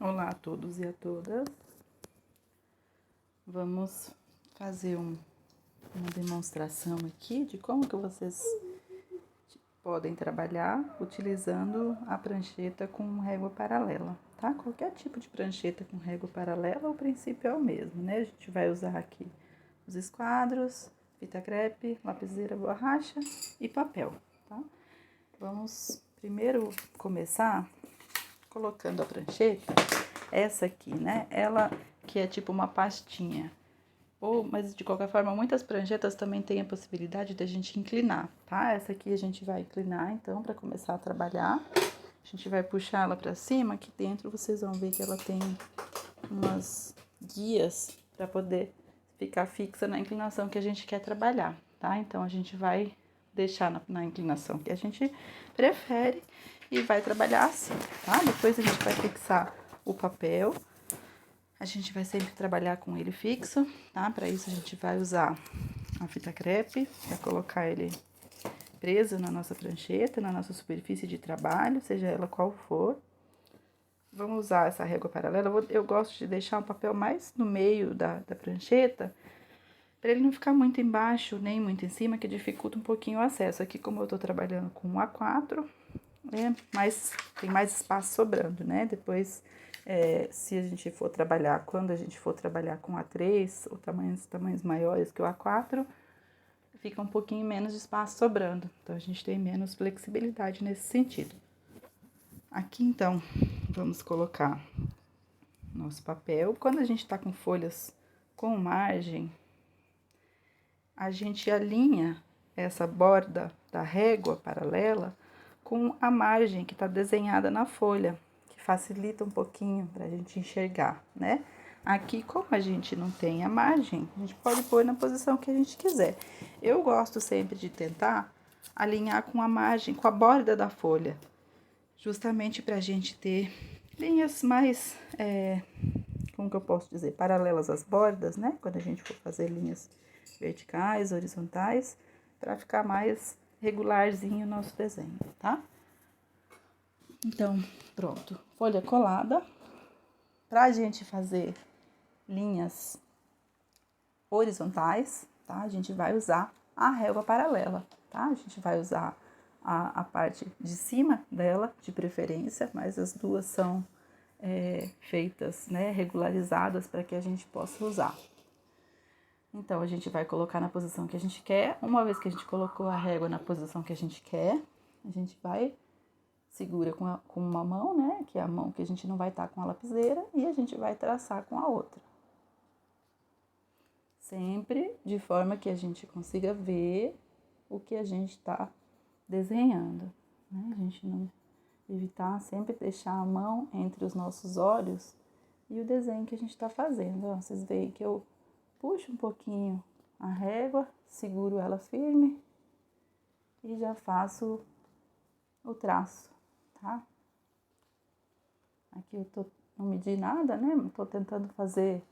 Olá a todos e a todas. Vamos fazer uma demonstração aqui de como que vocês podem trabalhar utilizando a prancheta com régua paralela, tá? Qualquer tipo de prancheta com régua paralela, o princípio é o mesmo, né? A gente vai usar aqui os esquadros, fita crepe, lapiseira, borracha e papel, tá? Vamos primeiro começar colocando a prancheta, essa aqui, né? Ela que é tipo uma pastinha. Mas de qualquer forma, muitas pranchetas também têm a possibilidade de a gente inclinar, tá? Essa aqui a gente vai inclinar, então, para começar a trabalhar. A gente vai puxar ela para cima, aqui dentro vocês vão ver que ela tem umas guias para poder ficar fixa na inclinação que a gente quer trabalhar, tá? Então, a gente vai deixar na inclinação que a gente prefere e vai trabalhar assim, tá? Depois a gente vai fixar o papel. A gente vai sempre trabalhar com ele fixo, tá? Para isso a gente vai usar a fita crepe, para colocar ele preso na nossa prancheta, na nossa superfície de trabalho, seja ela qual for. Vamos usar essa régua paralela. Eu gosto de deixar um papel mais no meio da prancheta, para ele não ficar muito embaixo, nem muito em cima, que dificulta um pouquinho o acesso. Aqui, como eu tô trabalhando com um A4, tem mais espaço sobrando, né? Depois, se a gente for trabalhar, quando a gente for trabalhar com A3, ou tamanhos maiores que o A4, fica um pouquinho menos de espaço sobrando. Então, a gente tem menos flexibilidade nesse sentido. Aqui, então, vamos colocar nosso papel. Quando a gente tá com folhas com margem, a gente alinha essa borda da régua paralela com a margem que está desenhada na folha, que facilita um pouquinho para a gente enxergar, né? Aqui, como a gente não tem a margem, a gente pode pôr na posição que a gente quiser. Eu gosto sempre de tentar alinhar com a margem, com a borda da folha, justamente para a gente ter linhas mais, como que eu posso dizer, paralelas às bordas, né? Quando a gente for fazer linhas verticais, horizontais, para ficar mais regularzinho o nosso desenho, tá? Então, pronto. Folha colada. Pra gente fazer linhas horizontais, tá? A gente vai usar a régua paralela, tá? A gente vai usar a parte de cima dela, de preferência, mas as duas são feitas, né, regularizadas para que a gente possa usar. Então, a gente vai colocar na posição que a gente quer. Uma vez que a gente colocou a régua na posição que a gente quer, a gente vai, segura com uma mão, né? Que é a mão que a gente não vai estar com a lapiseira, e a gente vai traçar com a outra. Sempre de forma que a gente consiga ver o que a gente está desenhando, né? A gente não evitar sempre deixar a mão entre os nossos olhos e o desenho que a gente está fazendo. Ó, vocês veem que eu puxo um pouquinho a régua, seguro ela firme e já faço o traço, tá? Aqui eu não medi nada, né? Tô tentando fazer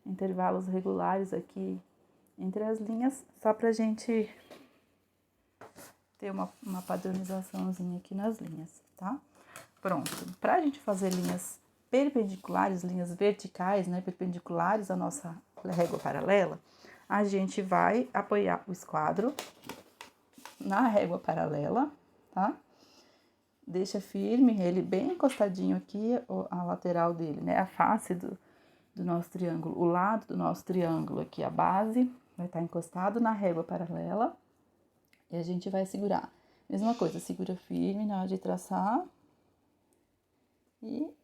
intervalos regulares aqui entre as linhas, só pra gente ter uma padronizaçãozinha aqui nas linhas, tá? Pronto. Pra gente fazer linhas perpendiculares, linhas verticais, né? Perpendiculares à nossa régua paralela, a gente vai apoiar o esquadro na régua paralela, tá? Deixa firme ele bem encostadinho aqui, a lateral dele, né? A face do nosso triângulo, o lado do nosso triângulo aqui, a base, vai estar encostado na régua paralela. E a gente vai segurar. Mesma coisa, segura firme na hora de traçar. E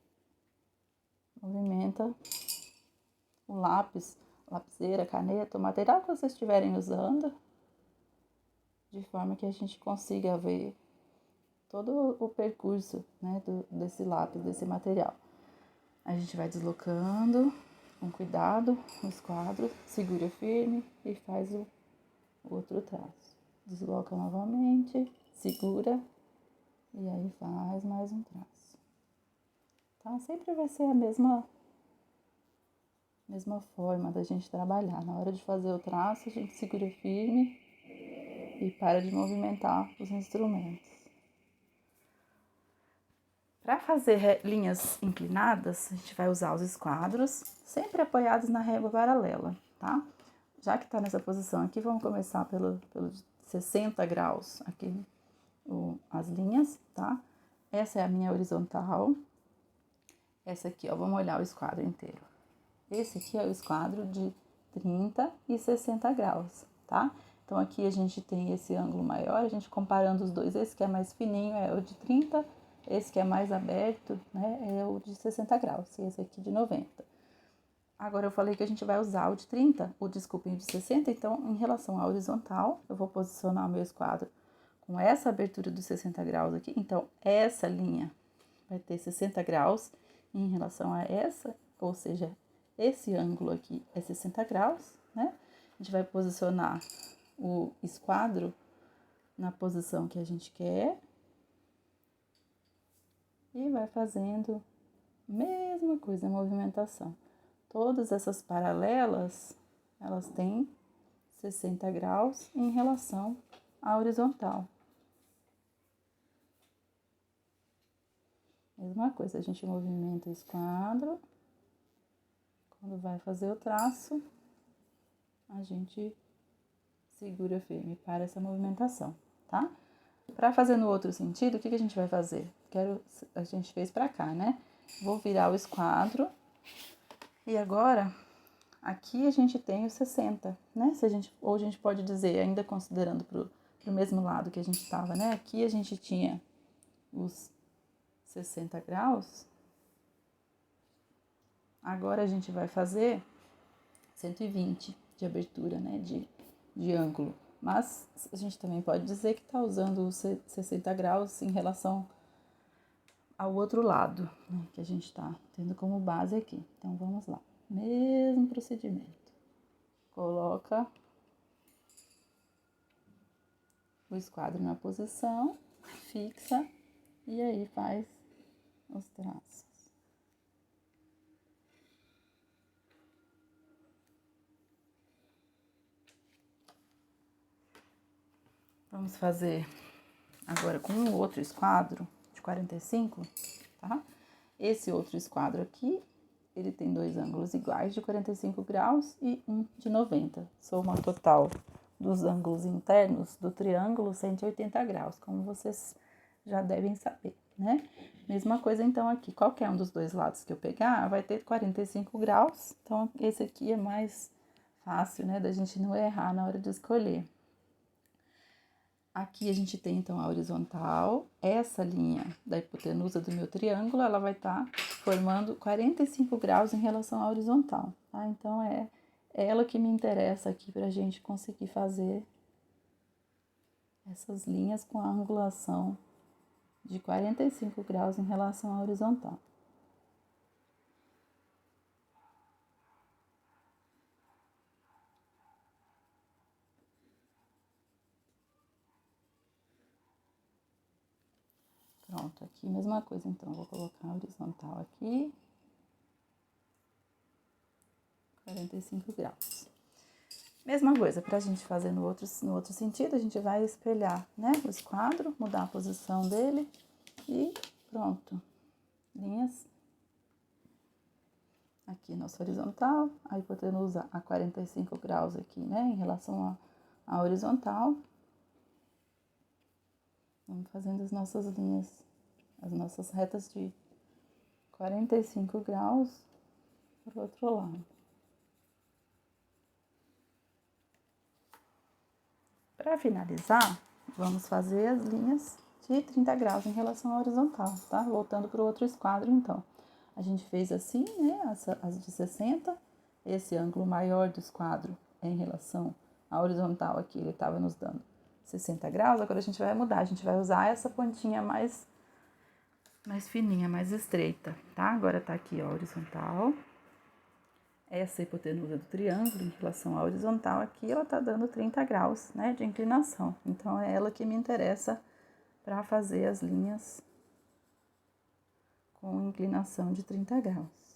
movimenta o lápis, lapiseira, caneta, o material que vocês estiverem usando, de forma que a gente consiga ver todo o percurso, né, desse lápis, desse material. A gente vai deslocando com cuidado o esquadro, segura firme e faz o outro traço. Desloca novamente, segura e aí faz mais um traço. Tá? Sempre vai ser a mesma forma da gente trabalhar. Na hora de fazer o traço, a gente segura firme e para de movimentar os instrumentos. Para fazer linhas inclinadas, a gente vai usar os esquadros, sempre apoiados na régua paralela, tá? Já que está nessa posição aqui, vamos começar pelo 60 graus aqui, as linhas, tá? Essa é a minha horizontal. Essa aqui, ó, vamos olhar o esquadro inteiro. Esse aqui é o esquadro de 30 e 60 graus, tá? Então, aqui a gente tem esse ângulo maior, a gente comparando os dois, esse que é mais fininho é o de 30, esse que é mais aberto, né, é o de 60 graus, e esse aqui de 90. Agora, eu falei que a gente vai usar o de 30, o de 60, então, em relação à horizontal, eu vou posicionar o meu esquadro com essa abertura dos 60 graus aqui. Então, essa linha vai ter 60 graus em relação a essa, ou seja, esse ângulo aqui é 60 graus, né? A gente vai posicionar o esquadro na posição que a gente quer e vai fazendo a mesma coisa, a movimentação. Todas essas paralelas, elas têm 60 graus em relação à horizontal. Mesma coisa, a gente movimenta o esquadro. Quando vai fazer o traço, a gente segura firme para essa movimentação, tá? Para fazer no outro sentido, o que a gente vai fazer? A gente fez para cá, né? Vou virar o esquadro. E agora, aqui a gente tem os 60, né? Ou a gente pode dizer, ainda considerando pro mesmo lado que a gente estava, né? Aqui a gente tinha os 60 graus. Agora a gente vai fazer 120 de abertura, né? De ângulo. Mas a gente também pode dizer que está usando os 60 graus em relação ao outro lado, né, que a gente está tendo como base aqui. Então, vamos lá. Mesmo procedimento. Coloca o esquadro na posição, fixa e aí faz os traços. Vamos fazer agora com o outro esquadro de 45, tá? Esse outro esquadro aqui, ele tem dois ângulos iguais de 45 graus e um de 90. Soma total dos ângulos internos do triângulo 180 graus, como vocês já devem saber, né? Mesma coisa então aqui, qualquer um dos dois lados que eu pegar vai ter 45 graus, então esse aqui é mais fácil, né, da gente não errar na hora de escolher. Aqui a gente tem, então, a horizontal. Essa linha da hipotenusa do meu triângulo, ela vai estar formando 45 graus em relação à horizontal, tá? Então, é ela que me interessa aqui pra gente conseguir fazer essas linhas com a angulação de 45 graus em relação à horizontal. Pronto, aqui mesma coisa, então, vou colocar a horizontal aqui, 45 graus. Mesma coisa, pra gente fazer no outro sentido, a gente vai espelhar, né, o esquadro, mudar a posição dele e pronto. Linhas. Aqui nossa horizontal, a hipotenusa a 45 graus aqui, né, em relação à horizontal. Vamos fazendo as nossas linhas, as nossas retas de 45 graus para o outro lado. Para finalizar, vamos fazer as linhas de 30 graus em relação à horizontal, tá? Voltando para o outro esquadro, então. A gente fez assim, né, as de 60, esse ângulo maior do esquadro é em relação à horizontal aqui, ele estava nos dando 60 graus, agora a gente vai mudar, a gente vai usar essa pontinha mais fininha, mais estreita, tá? Agora tá aqui, ó, horizontal. Essa hipotenusa do triângulo em relação à horizontal aqui, ela tá dando 30 graus, né, de inclinação. Então, é ela que me interessa para fazer as linhas com inclinação de 30 graus.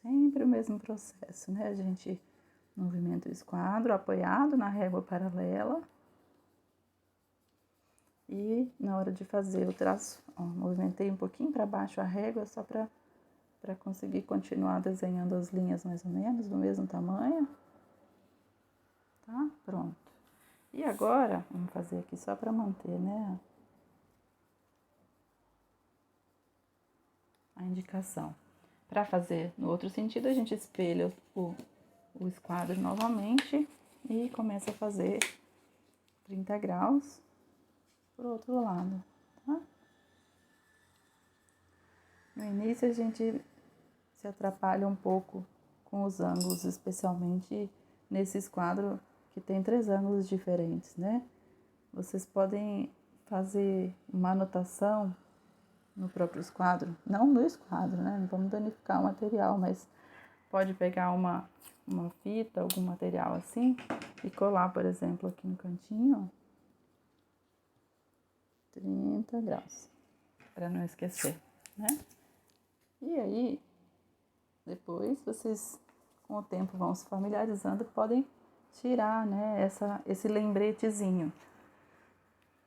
Sempre o mesmo processo, né? A gente movimenta o esquadro apoiado na régua paralela. E na hora de fazer o traço, ó, movimentei um pouquinho para baixo a régua só para conseguir continuar desenhando as linhas mais ou menos do mesmo tamanho. Tá? Pronto. E agora, vamos fazer aqui só para manter, né, a indicação. Para fazer no outro sentido, a gente espelha o esquadro novamente e começa a fazer 30 graus pro outro lado, tá? No início a gente se atrapalha um pouco com os ângulos, especialmente nesse esquadro que tem 3 ângulos diferentes, né? Vocês podem fazer uma anotação no próprio esquadro, não no esquadro, né? Não vamos danificar o material, mas pode pegar uma fita, algum material assim e colar, por exemplo, aqui no cantinho, ó, 30 graus, para não esquecer, né? E aí, depois vocês, com o tempo, vão se familiarizando, podem tirar, né, esse lembretezinho.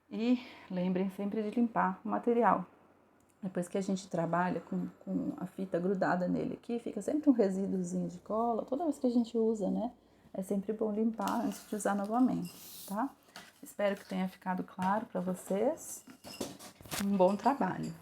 E lembrem sempre de limpar o material. Depois que a gente trabalha com a fita grudada nele aqui, fica sempre um resíduozinho de cola. Toda vez que a gente usa, né? É sempre bom limpar antes de usar novamente, tá? Espero que tenha ficado claro para vocês. Um bom trabalho!